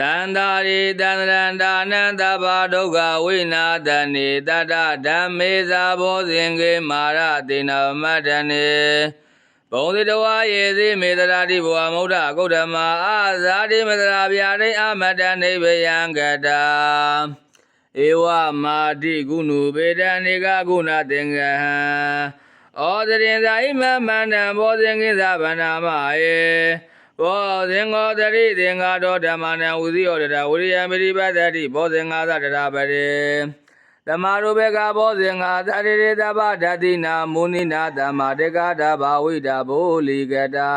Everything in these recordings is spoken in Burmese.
တန္တာရိတန္တရန္တာနန္တဘာဒုက္ခဝိနာသနေတတ္တဓမ္မေသာဘောဇင်ကေမာရတေနမတ္တနေဘုံတိတဝါယေသိမေတရာတိဘဝမௌဒ္ဒဂௌတမအာဇာတိမတရာဗျာဒိအမတ္တနိဗ္ဗယံကတာဧဝမာတိကုဏုပေတနိကကုဏသင်္ကဟံဩသရင်သာဣမမန္တံဘောဇင်ကိသဗန္နာမယေဘောဇင်္ဂောတရိသင်္ဃာတောဓမ္မနံဝုဇိယောတရဝိရိယမိရိပတ္တိဘောဇင်္ဂါသတရပရေဓမ္မရူပေကဘောဇင်္ဂါသတိရေတပဓာတိနာမုနိနာဓမ္မတေကဓဘာဝိတာဘိုလီကတာ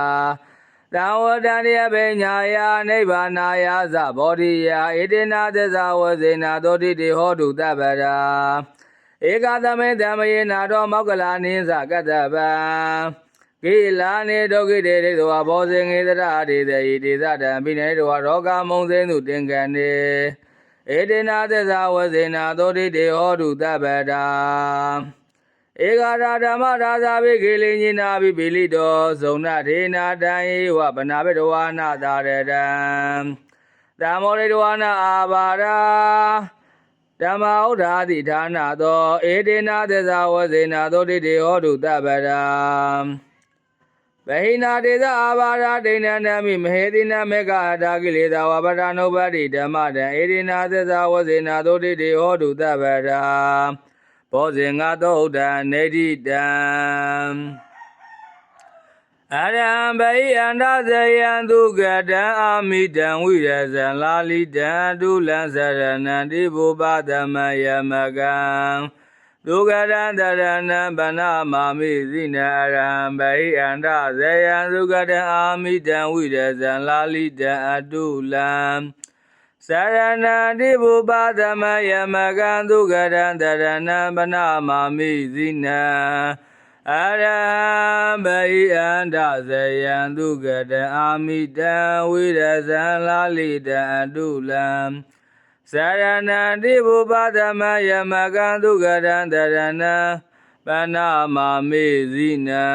တံဝတန္တယပညာယနိဗ္ဗာနာယသဘောဓိယဧတေနာသစ္စာဝဇေနာသောတိတေဟောတုတပ္ပရာဧကသမေဓမ္မယေနာတော်မောက္ကလာနိသကတ္တပံကိလာနေဒုက္ခိတေတေသောဘောဇင်္ဂေတရာဒေသေဤဒေသတံပိနေတောရောဂမုံစေနုတင်္ကန်နေဧတေနာသစ္စာဝဇေနာသောတိတေဟောတုတပ္ပတာဧကရာဓမ္မရာဇာဘိခေလိညိနာဘိပိလိတောဇုံနဒေနာတံယေဝဗနာဘေတဝါနာသာရတံဓမ္မောရိတဝါနာအာဘာရာဓမ္မဥဒ္ဓာတိဌာနသောဧတေနာသစ္စာဝဇေနာသောတိတေဟောတုတပ္ပတာဗဟိနာတေသအာဘာရာဒိဏံဓမ္မိမဟေတိနမေဃအတာကိလေသာဝပဒနုပတိဓမ္မတံဧတေနာသစ္စာဝဇေနာသောတိတေဟောတုတပ္ပတာဘောဇင်္ဂသောဥဒ္ဒနေတိတံအရံဘိယန္တဇယံသူကတံအာမိတံဝိရဇံလာလိတံဒုလံစရဏံတိဘုပသမယမကံဒုက္ခရံတရဏံဗနာမာမိဇိနရံဘိယန္တဇယံသုကတံအာမိတံဝိရဇံလာလိတံအတုလံစရဏံတိဘုပသမယမကံဒုက္ခရံတရဏံဗနာမာမိဇိနအရဟံဘိယန္တဇယံသုကတံအာမိတံဝိရဇံလာလိတံအတုလံစရဏံတိဘုပသမယမကံဒုက္ခရံတရဏံဗနာမာမိဇိနံ